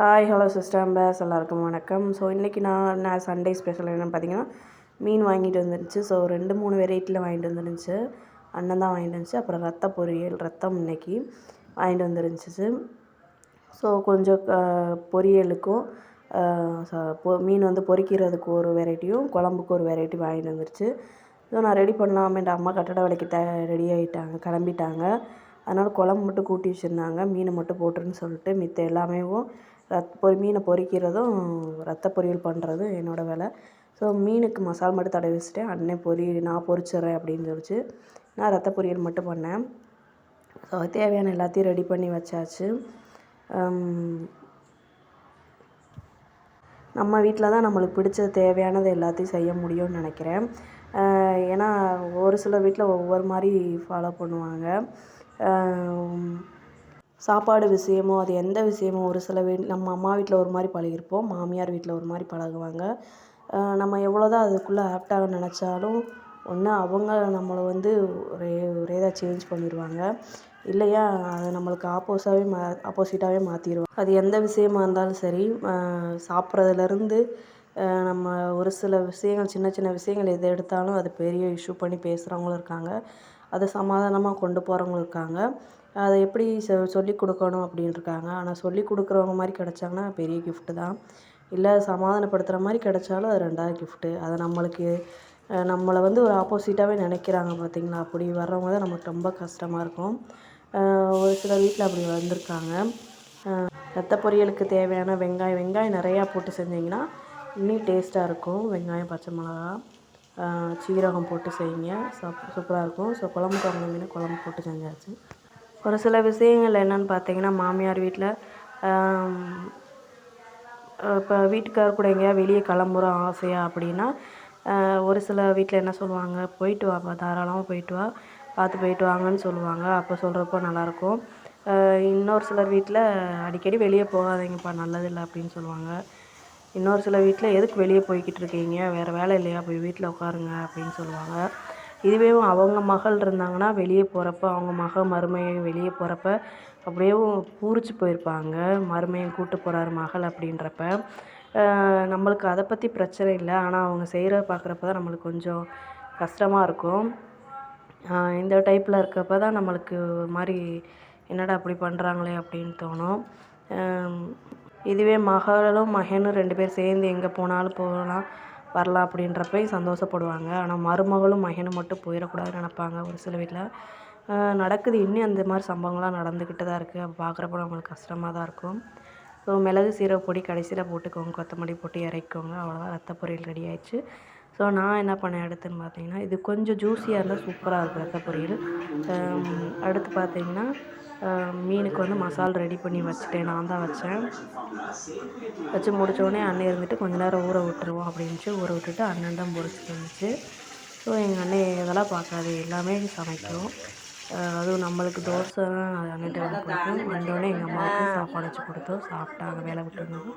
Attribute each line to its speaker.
Speaker 1: Hi hello sister base எல்லாருக்கும் வணக்கம். So இன்றைக்கி நான் சண்டே ஸ்பெஷல் என்னென்னு பார்த்தீங்கன்னா மீன் வாங்கிட்டு வந்துருந்துச்சு. ஸோ 2-3 வெரைட்டியில் வாங்கிட்டு வந்துருந்துச்சு. அண்ணன் தான் வாங்கிட்டு வந்துச்சு. அப்புறம் ரத்த பொரியல் ரத்தம் இன்றைக்கி வாங்கிட்டு வந்துருந்துச்சு. ஸோ கொஞ்சம் பொரியலுக்கும் மீன் வந்து பொரிக்கிறதுக்கு ஒரு வெரைட்டியும் குழம்புக்கு ஒரு வெரைட்டி வாங்கிட்டு வந்துருச்சு. ஸோ நான் ரெடி பண்ணலாமேன்ற அம்மா கட்டட வேலைக்கு ரெடி ஆகிட்டாங்க, கிளம்பிட்டாங்க. அதனால் குழம்பு மட்டும் கூட்டி வச்சுருந்தாங்க. மீனை மட்டும் போட்டுருன்னு சொல்லிட்டு மித்த எல்லாமே மீனை பொரிக்கிறதும் ரத்த பொரியல் பண்ணுறதும் என்னோடய வேலை. ஸோ மீனுக்கு மசாலா மட்டும் தடவி வச்சுட்டேன். அண்ணன் நான் பொரிச்சிட்றேன் அப்படின்னு சொல்லிச்சு. நான் ரத்த பொரியல் மட்டும் பண்ணேன். ஸோ தேவையான எல்லாத்தையும் ரெடி பண்ணி வச்சாச்சு. நம்ம வீட்டில் தான் நம்மளுக்கு பிடிச்ச தேவையானது எல்லாத்தையும் செய்ய முடியும்னு நினைக்கிறேன். ஏன்னா ஒரு சில வீட்டில் ஒவ்வொரு மாதிரி ஃபாலோ பண்ணுவாங்க. சாப்பாடு விஷயமோ அது எந்த விஷயமோ ஒரு சில நம்ம அம்மா வீட்டில் ஒரு மாதிரி பழகிருப்போம், மாமியார் வீட்டில் ஒரு மாதிரி பழகுவாங்க. நம்ம எவ்வளோ தான் அதுக்குள்ளே ஆப்டாக நினச்சாலும் ஒன்று அவங்க நம்மளை வந்து ஒரே இதாக சேஞ்ச் பண்ணிடுவாங்க, இல்லையா அதை நம்மளுக்கு ஆப்போசிட்டாகவே மாற்றிடுவாங்க. அது எந்த விஷயமா இருந்தாலும் சரி, சாப்பிட்றதுலேருந்து நம்ம ஒரு சில விஷயங்கள் சின்ன சின்ன விஷயங்கள் எது எடுத்தாலும் அது பெரிய இஷ்யூ பண்ணி பேசுகிறவங்களும் இருக்காங்க, அதை சமாதானமாக கொண்டு போகிறவங்களும் இருக்காங்க. அதை எப்படி சொல்லிக் கொடுக்கணும் அப்படின்னு இருக்காங்க. ஆனால் சொல்லிக் கொடுக்குறவங்க மாதிரி கிடச்சாங்கன்னா பெரிய கிஃப்ட்டு தான். இல்லை சமாதானப்படுத்துகிற மாதிரி கிடச்சாலும் அது 2வது கிஃப்ட்டு. அதை நம்மளை வந்து ஒரு ஆப்போசிட்டாகவே நினைக்கிறாங்க பார்த்திங்களா, அப்படி வர்றவங்க தான் நமக்கு ரொம்ப கஷ்டமாக இருக்கும். ஒரு சில வீட்டில் அப்படி வந்திருக்காங்க. ரத்த பொரியலுக்கு தேவையான வெங்காயம் நிறையா போட்டு செஞ்சிங்கன்னா இன்னும் டேஸ்ட்டாக இருக்கும். வெங்காயம், பச்சை மிளகா, சீரகம் போட்டு செய்யுங்க, சூப்பராக இருக்கும். ஸோ குழம்புக்கு வாங்கின மீனை குழம்பு போட்டு செஞ்சாச்சு. ஒரு சில விஷயங்கள் என்னென்னு பார்த்தீங்கன்னா, மாமியார் வீட்டில் இப்போ வீட்டுக்காரர் கூட எங்கேயா வெளியே கிளம்புறோம் ஆசையாக அப்படின்னா, ஒரு சில வீட்டில் என்ன சொல்லுவாங்க, போயிட்டு வாப்பா, தாராளமாக போயிட்டு வா, பார்த்து போயிட்டு வாங்கன்னு சொல்லுவாங்க. அப்போ சொல்கிறப்போ நல்லாயிருக்கும். இன்னொரு சிலர் வீட்டில் அடிக்கடி வெளியே போகாதீங்கப்பா, நல்லதில்லை அப்படின்னு சொல்லுவாங்க. இன்னொரு சில வீட்டில் எதுக்கு வெளியே போய்கிட்டு இருக்கீங்க, வேறு வேலை இல்லையா, போய் வீட்டில் உட்காருங்க அப்படின்னு சொல்லுவாங்க. இதுவே அவங்க மகள் இருந்தாங்கன்னா வெளியே போகிறப்ப, அவங்க மருமகன் வெளியே போகிறப்ப அப்படியே பூரிச்சு போயிருப்பாங்க. மருமகன் கூப்பிட்டு போகிறாரு மகள் அப்படின்றப்ப நம்மளுக்கு அதை பற்றி பிரச்சனை இல்லை. ஆனால் அவங்க செய்கிறத பார்க்குறப்ப தான் நம்மளுக்கு கொஞ்சம் கஷ்டமாக இருக்கும். இந்த டைப்பில் இருக்கப்போ தான் நம்மளுக்கு ஒரு மாதிரி என்னடா அப்படி பண்ணுறாங்களே அப்படின்னு தோணும். இதுவே மகளும் மகனும் 2 பேர் சேர்ந்து எங்கே போனாலும் போகலாம் வரலாம் அப்படின்றப்பையும் சந்தோஷப்படுவாங்க. ஆனால் மருமகளும் மகனும் மட்டும் போயிடக்கூடாதுன்னு நினப்பாங்க ஒரு சில வீட்டில். நடக்குது, இன்னும் அந்த மாதிரி சம்பவங்கள்லாம் நடந்துக்கிட்டு தான் இருக்குது. அப்போ பார்க்குறப்போ நம்மளுக்கு கஷ்டமாக தான் இருக்கும். ஸோ மிளகு சீரக பொடி கடைசியில் போட்டுக்கோங்க, கொத்தமல்லி போட்டு இறக்கிக்கோங்க. அவ்வளோதான், ரத்த பொரியல் ரெடி ஆயிடுச்சு. ஸோ நான் என்ன பண்ணேன் அடுத்துன்னு பார்த்தீங்கன்னா, இது கொஞ்சம் ஜூஸியாக இருந்தால் சூப்பராக இருக்கும் ரத்த பொரியல். அடுத்து பார்த்தீங்கன்னா மீனுக்கு வந்து மசாலா ரெடி பண்ணி வச்சுட்டேன், நான் தான் வச்சேன். வச்சு முடித்தோடனே அண்ணன் இருந்துட்டு கொஞ்ச நேரம் ஊற விட்டுருவோம் அப்படின்ச்சு. ஊற விட்டுட்டு அண்ணன் தான் பொரிச்சிட்டு வந்துச்சு. ஸோ எங்கள் அண்ணன் இதெல்லாம் பார்க்காது, எல்லாமே சமைக்கும். அதுவும் நம்மளுக்கு தோசை தான் அண்ணன்ட்ட பிடிக்கும். வந்தோடனே எங்கள் அம்மாவுக்கு சாப்பாடு வச்சு கொடுத்தோம், சாப்பிட்டாங்க வேலை விட்டுருந்தோம்.